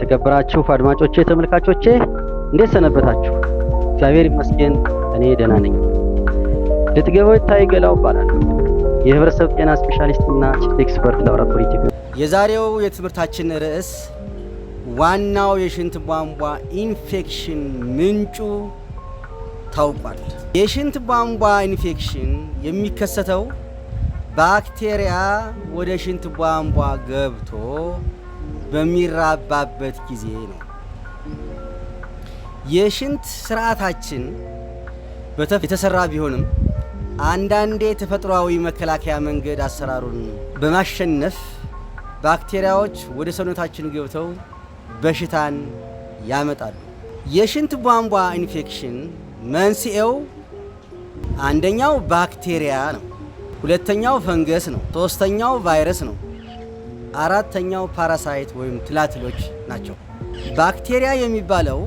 የተከበራችሁ አድማጮቼ ተመልካቾቼ እንዴት ሰነበታችሁ? እግዚአብሔር ይመስገን እኔ ደህና ነኝ። ልትገበው ታይገላው እባላለሁ። የህብረተሰብ ጤና ስፔሻሊስትና ቺፍ ኤክስፐርት ላቦራቶሪ ቴክኒክ። የዛሬው የትምህርታችን ርዕስ ዋናው የሽንት ቧንቧ ኢንፌክሽን ምንጩ ታውቋል። የሽንት ቧንቧ ኢንፌክሽን የሚከሰተው ባክቴሪያ ወደ ሽንት ቧንቧ ገብቶ በሚራባበት ጊዜ ነው። የሽንት ስርዓታችን የተሰራ ቢሆንም አንዳንዴ ተፈጥሯዊ መከላከያ መንገድ አሰራሩን በማሸነፍ ባክቴሪያዎች ወደ ሰውነታችን ገብተው በሽታን ያመጣሉ። የሽንት ቧንቧ ኢንፌክሽን መንስኤው አንደኛው ባክቴሪያ ነው፣ ሁለተኛው ፈንገስ ነው፣ ሶስተኛው ቫይረስ ነው፣ አራተኛው ፓራሳይት ወይም ትላትሎች ናቸው። ባክቴሪያ የሚባለው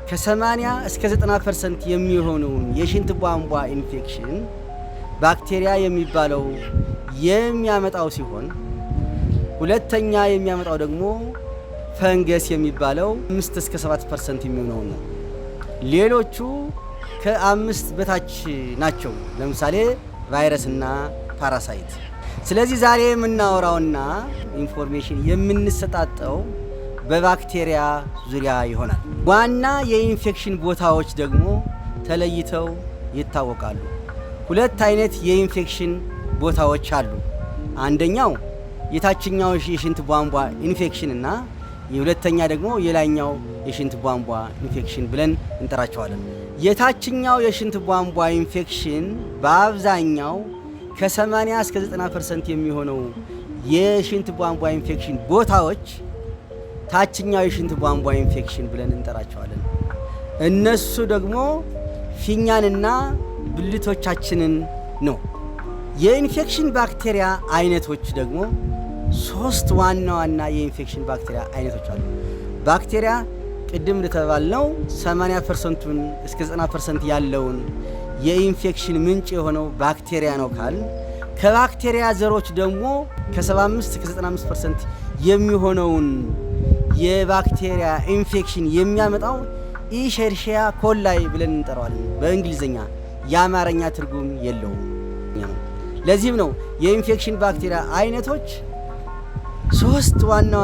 ከ80 እስከ 90% የሚሆነውን የሽንት ቧንቧ ኢንፌክሽን ባክቴሪያ የሚባለው የሚያመጣው ሲሆን ሁለተኛ የሚያመጣው ደግሞ ፈንገስ የሚባለው 5 እስከ 7% የሚሆነው ነው። ሌሎቹ ከ5 በታች ናቸው። ለምሳሌ ቫይረስና ፓራሳይት። ስለዚህ ዛሬ የምናወራውና ኢንፎርሜሽን የምንሰጣጠው በባክቴሪያ ዙሪያ ይሆናል። ዋና የኢንፌክሽን ቦታዎች ደግሞ ተለይተው ይታወቃሉ። ሁለት አይነት የኢንፌክሽን ቦታዎች አሉ። አንደኛው የታችኛው የሽንት ቧንቧ ኢንፌክሽን እና የሁለተኛ ደግሞ የላይኛው የሽንት ቧንቧ ኢንፌክሽን ብለን እንጠራቸዋለን። የታችኛው የሽንት ቧንቧ ኢንፌክሽን በአብዛኛው ከ80 እስከ 90% የሚሆነው የሽንት ቧንቧ ኢንፌክሽን ቦታዎች ታችኛው የሽንት ቧንቧ ኢንፌክሽን ብለን እንጠራቸዋለን። እነሱ ደግሞ ፊኛንና ብልቶቻችንን ነው። የኢንፌክሽን ባክቴሪያ አይነቶች ደግሞ 3 ዋና ዋና የኢንፌክሽን ባክቴሪያ አይነቶች አሉ። ባክቴሪያ ቅድም እንደተባልነው 80%ን እስከ 90% ያለውን የኢንፌክሽን ምንጭ የሆነው ባክቴሪያ ነው ካል ከባክቴሪያ ዘሮች ደግሞ ከ75 እስከ 95% የሚሆነውን የባክቴሪያ ኢንፌክሽን የሚያመጣው ኢሸርሺያ ኮላይ ብለን እንጠራዋለን። በእንግሊዝኛ የአማርኛ ትርጉም የለውም። ለዚህም ነው የኢንፌክሽን ባክቴሪያ አይነቶች 3 ዋና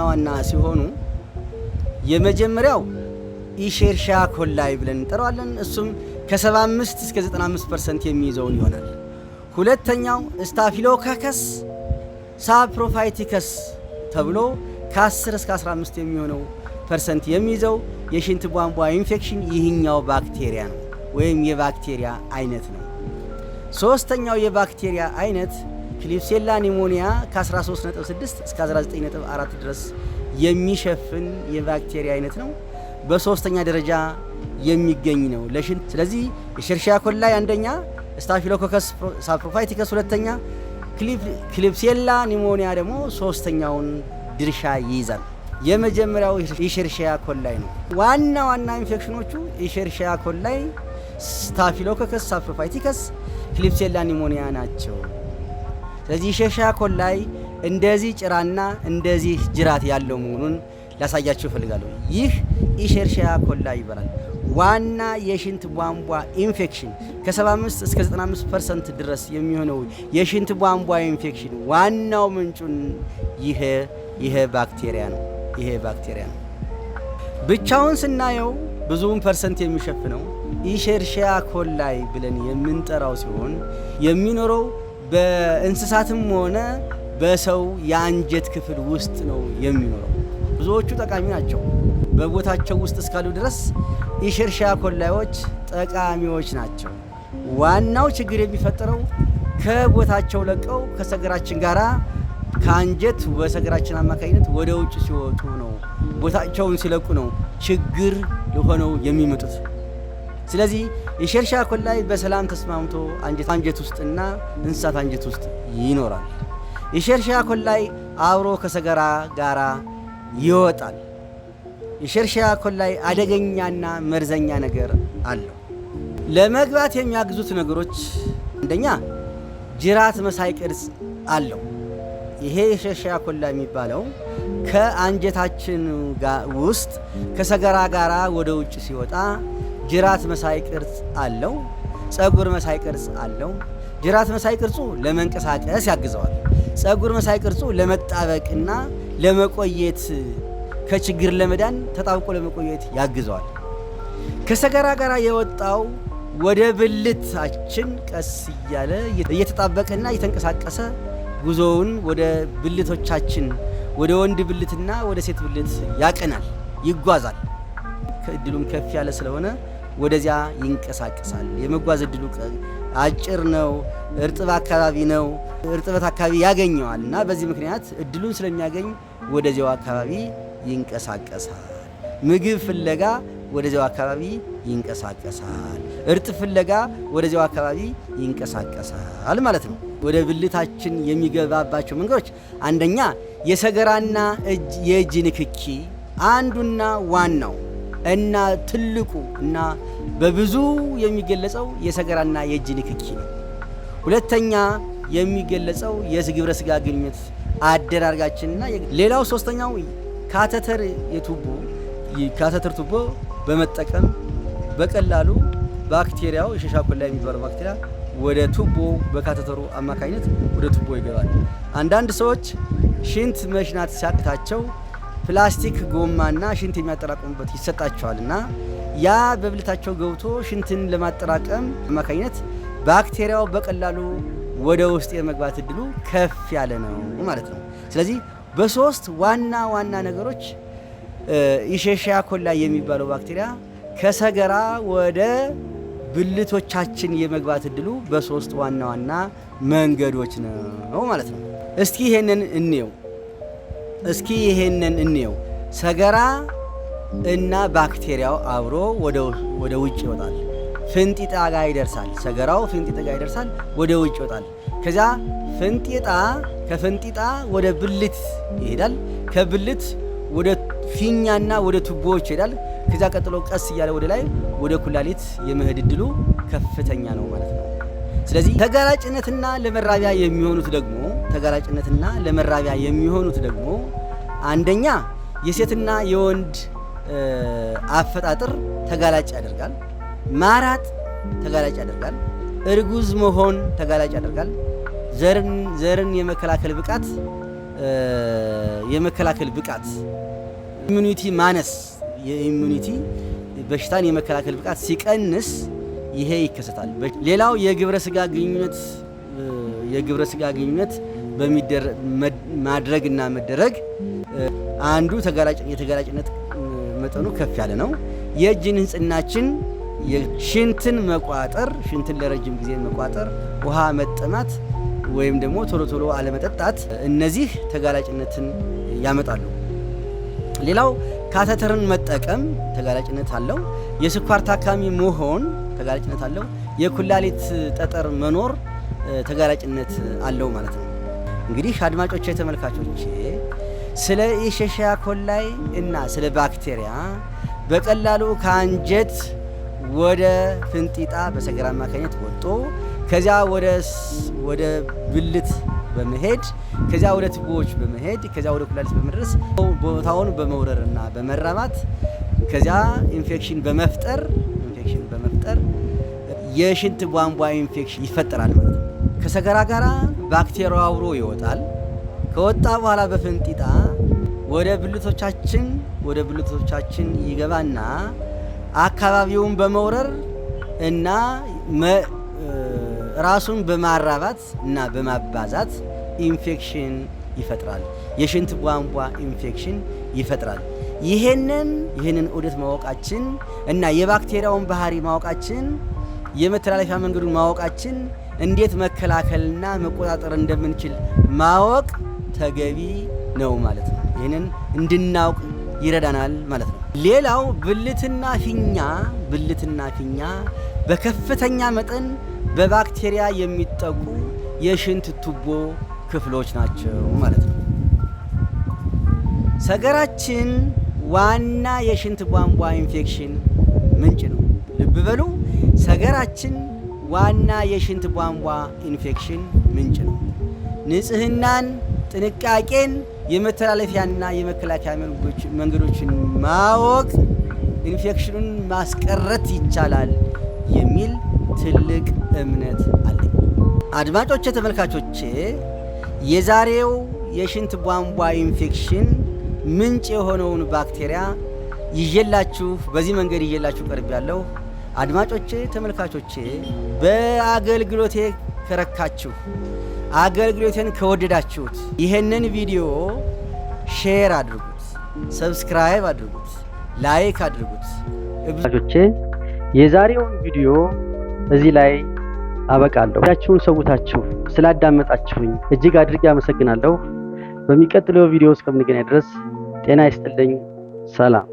ዋና ሲሆኑ የመጀመሪያው ኢሸርሺያ ኮላይ ብለን እንጠራዋለን። እሱም ከ75 እስከ 95% የሚይዘውን ይሆናል። ሁለተኛው ስታፊሎኮከስ ሳፕሮፋይቲከስ ተብሎ ከ10 እስከ 15 የሚሆነው ፐርሰንት የሚይዘው የሽንት ቧንቧ ኢንፌክሽን ይህኛው ባክቴሪያ ነው ወይም የባክቴሪያ አይነት ነው። ሶስተኛው የባክቴሪያ አይነት ክሊፕሴላ ኒሞኒያ ከ13.6 እስከ 19.4 ድረስ የሚሸፍን የባክቴሪያ አይነት ነው። በሶስተኛ ደረጃ የሚገኝ ነው ለሽንት። ስለዚህ የሸርሺያ ኮላይ አንደኛ፣ ስታፊሎኮከስ ሳፕሮፋይቲከስ ሁለተኛ፣ ክሊፕሴላ ኒሞኒያ ደግሞ ሶስተኛውን ድርሻ ይይዛል። የመጀመሪያው የሸርሺያ ኮላይ ነው። ዋና ኢንፌክሽኖቹ የሸርሺያ ኮላይ፣ ስታፊሎኮከስ ሳፕሮፋይቲከስ፣ ክሊፕሴላ ኒሞኒያ ናቸው። ስለዚህ የሸርሺያ ኮላይ እንደዚህ ጭራና እንደዚህ ጅራት ያለው መሆኑን ላሳያችሁ እፈልጋለሁ። ይህ ኢሸርሺያ ኮላይ ይባላል። ዋና የሽንት ቧንቧ ኢንፌክሽን ከ75 እስከ 95% ድረስ የሚሆነው የሽንት ቧንቧ ኢንፌክሽን ዋናው ምንጩን ይሄ ባክቴሪያ ነው። ብቻውን ስናየው ብዙውን ፐርሰንት የሚሸፍነው ኢሸርሺያ ኮላይ ብለን የምንጠራው ሲሆን የሚኖረው በእንስሳትም ሆነ በሰው የአንጀት ክፍል ውስጥ ነው የሚኖረው። ብዙዎቹ ጠቃሚ ናቸው። በቦታቸው ውስጥ እስካሉ ድረስ ኢሸርሺያ ኮላዮች ጠቃሚዎች ናቸው። ዋናው ችግር የሚፈጠረው ከቦታቸው ለቀው ከሰገራችን ጋራ ከአንጀት በሰገራችን አማካኝነት ወደ ውጭ ሲወጡ ነው። ቦታቸውን ሲለቁ ነው ችግር ሆነው የሚመጡት። ስለዚህ ኢሸርሺያ ኮላይ በሰላም ተስማምቶ አንጀት ውስጥና እንስሳት አንጀት ውስጥ ይኖራል። ኢሸርሺያ ኮላይ አብሮ ከሰገራ ጋራ ይወጣል። ኢሸርሺያ ኮላይ አደገኛና መርዘኛ ነገር አለው። ለመግባት የሚያግዙት ነገሮች አንደኛ ጅራት መሳይ ቅርጽ አለው። ይሄ የኢሼሺያ ኮላ የሚባለው ከአንጀታችን ውስጥ ከሰገራ ጋራ ወደ ውጭ ሲወጣ ጅራት መሳይ ቅርጽ አለው፣ ጸጉር መሳይ ቅርጽ አለው። ጅራት መሳይ ቅርጹ ለመንቀሳቀስ ያግዘዋል። ጸጉር መሳይ ቅርጹ ለመጣበቅና ለመቆየት ከችግር ለመዳን ተጣብቆ ለመቆየት ያግዘዋል። ከሰገራ ጋራ የወጣው ወደ ብልታችን ቀስ እያለ እየተጣበቀና እየተንቀሳቀሰ ጉዞውን ወደ ብልቶቻችን ወደ ወንድ ብልትና ወደ ሴት ብልት ያቀናል፣ ይጓዛል። እድሉም ከፍ ያለ ስለሆነ ወደዚያ ይንቀሳቀሳል። የመጓዝ እድሉ አጭር ነው፣ እርጥብ አካባቢ ነው። እርጥበት አካባቢ ያገኘዋል እና በዚህ ምክንያት እድሉን ስለሚያገኝ ወደዚያው አካባቢ ይንቀሳቀሳል። ምግብ ፍለጋ ወደዚያው አካባቢ ይንቀሳቀሳል። እርጥብ ፍለጋ ወደዚያው አካባቢ ይንቀሳቀሳል ማለት ነው። ወደ ብልታችን የሚገባባቸው መንገዶች አንደኛ የሰገራና የእጅ ንክኪ አንዱና ዋናው እና ትልቁ እና በብዙ የሚገለጸው የሰገራና የእጅ ንክኪ ነው። ሁለተኛ የሚገለጸው የግብረ ስጋ ግንኙነት አደራርጋችንና ሌላው ሶስተኛው ካተተር ቱቦ በመጠቀም በቀላሉ ባክቴሪያው ኢሼሺያ ኮላ የሚባለው ባክቴሪያ ወደ ቱቦ በካተተሩ አማካኝነት ወደ ቱቦ ይገባል። አንዳንድ ሰዎች ሽንት መሽናት ሲያቅታቸው ፕላስቲክ ጎማና ሽንት የሚያጠራቅሙበት ይሰጣቸዋልና ያ በብልታቸው ገብቶ ሽንትን ለማጠራቀም አማካኝነት ባክቴሪያው በቀላሉ ወደ ውስጥ የመግባት እድሉ ከፍ ያለ ነው ማለት ነው። ስለዚህ በሶስት ዋና ዋና ነገሮች ኢሼሺያ ኮላ የሚባለው ባክቴሪያ ከሰገራ ወደ ብልቶቻችን የመግባት እድሉ በሶስት ዋና ዋና መንገዶች ነው ማለት ነው። እስኪ ይሄንን እንየው። ሰገራ እና ባክቴሪያው አብሮ ወደ ውጭ ይወጣል። ፍንጢጣ ጋር ይደርሳል። ሰገራው ፍንጢጣ ጋር ይደርሳል፣ ወደ ውጭ ይወጣል። ከዛ ከፍንጢጣ ወደ ብልት ይሄዳል። ከብልት ወደ ፊኛና ወደ ቱቦዎች ይሄዳል። ከዛ ቀጥሎ ቀስ እያለ ወደ ላይ ወደ ኩላሊት የመሄድ እድሉ ከፍተኛ ነው ማለት ነው። ስለዚህ ተጋላጭነትና ለመራቢያ የሚሆኑት ደግሞ አንደኛ የሴትና የወንድ አፈጣጥር ተጋላጭ ያደርጋል። ማራጥ ተጋላጭ ያደርጋል። እርጉዝ መሆን ተጋላጭ ያደርጋል። ዘርን የመከላከል ብቃት ኢሙኒቲ ማነስ በሽታን የመከላከል ብቃት ሲቀንስ ይሄ ይከሰታል። ሌላው የግብረ ስጋ ግንኙነት ማድረግና መደረግ አንዱ የተጋላጭነት መጠኑ ከፍ ያለ ነው። የእጅ ንጽህናችን ሽንትን ለረጅም ጊዜ መቋጠር፣ ውሃ መጠማት ወይም ደግሞ ቶሎ አለመጠጣት፣ እነዚህ ተጋላጭነትን ያመጣሉ። ሌላው ካተተርን መጠቀም ተጋላጭነት አለው። የስኳር ታካሚ መሆን ተጋላጭነት አለው። የኩላሊት ጠጠር መኖር ተጋላጭነት አለው ማለት ነው። እንግዲህ አድማጮቼ፣ ተመልካቾቼ ስለ ኢሼሺያ ኮላይ እና ስለ ባክቴሪያ በቀላሉ ከአንጀት ወደ ፍንጢጣ በሰገራ አማካኝነት ወጥቶ ከዚያ ወደ ብልት በመሄድ ከዚያ ወደ ቱቦዎች በመሄድ ከዚያ ወደ ኩላሊት በመድረስ ቦታውን በመውረርና በመራባት ከዚያ ኢንፌክሽን በመፍጠር የሽንት ቧንቧ ኢንፌክሽን ይፈጠራል ማለት ነው። ከሰገራ ጋራ ባክቴሪያው አብሮ ይወጣል። ከወጣ በኋላ በፍንጢጣ ወደ ብልቶቻችን ይገባና አካባቢውን በመውረር እና ራሱን በማራባት እና በማባዛት ኢንፌክሽን ይፈጥራል። የሽንት ቧንቧ ኢንፌክሽን ይፈጥራል። ይህንን ዑደት ማወቃችን እና የባክቴሪያውን ባህሪ ማወቃችን፣ የመተላለፊያ መንገዱን ማወቃችን፣ እንዴት መከላከልና መቆጣጠር እንደምንችል ማወቅ ተገቢ ነው ማለት ነው። ይህንን እንድናውቅ ይረዳናል ማለት ነው። ሌላው ብልትና ፊኛ በከፍተኛ መጠን በባክቴሪያ የሚጠቁ የሽንት ቱቦ ክፍሎች ናቸው ማለት ነው። ሰገራችን ዋና የሽንት ቧንቧ ኢንፌክሽን ምንጭ ነው። ልብ በሉ፣ ሰገራችን ዋና የሽንት ቧንቧ ኢንፌክሽን ምንጭ ነው። ንጽህናን፣ ጥንቃቄን፣ የመተላለፊያና የመከላከያ መንገዶችን ማወቅ ኢንፌክሽኑን ማስቀረት ይቻላል የሚል ትልቅ እምነት አለኝ። አድማጮቼ፣ ተመልካቾቼ የዛሬው የሽንት ቧንቧ ኢንፌክሽን ምንጭ የሆነውን ባክቴሪያ በዚህ መንገድ ይዤላችሁ ቀርቤያለሁ። አድማጮቼ፣ ተመልካቾቼ በአገልግሎቴ ከረካችሁ፣ አገልግሎቴን ከወደዳችሁት ይሄንን ቪዲዮ ሼር አድርጉት፣ ሰብስክራይብ አድርጉት፣ ላይክ አድርጉት። አድማጮቼ የዛሬውን ቪዲዮ እዚህ ላይ አበቃለሁ። ያችሁን ሰውታችሁ ስላዳመጣችሁኝ እጅግ አድርጌ አመሰግናለሁ። በሚቀጥለው ቪዲዮ እስከምንገናኝ ድረስ ጤና ይስጥልኝ። ሰላም።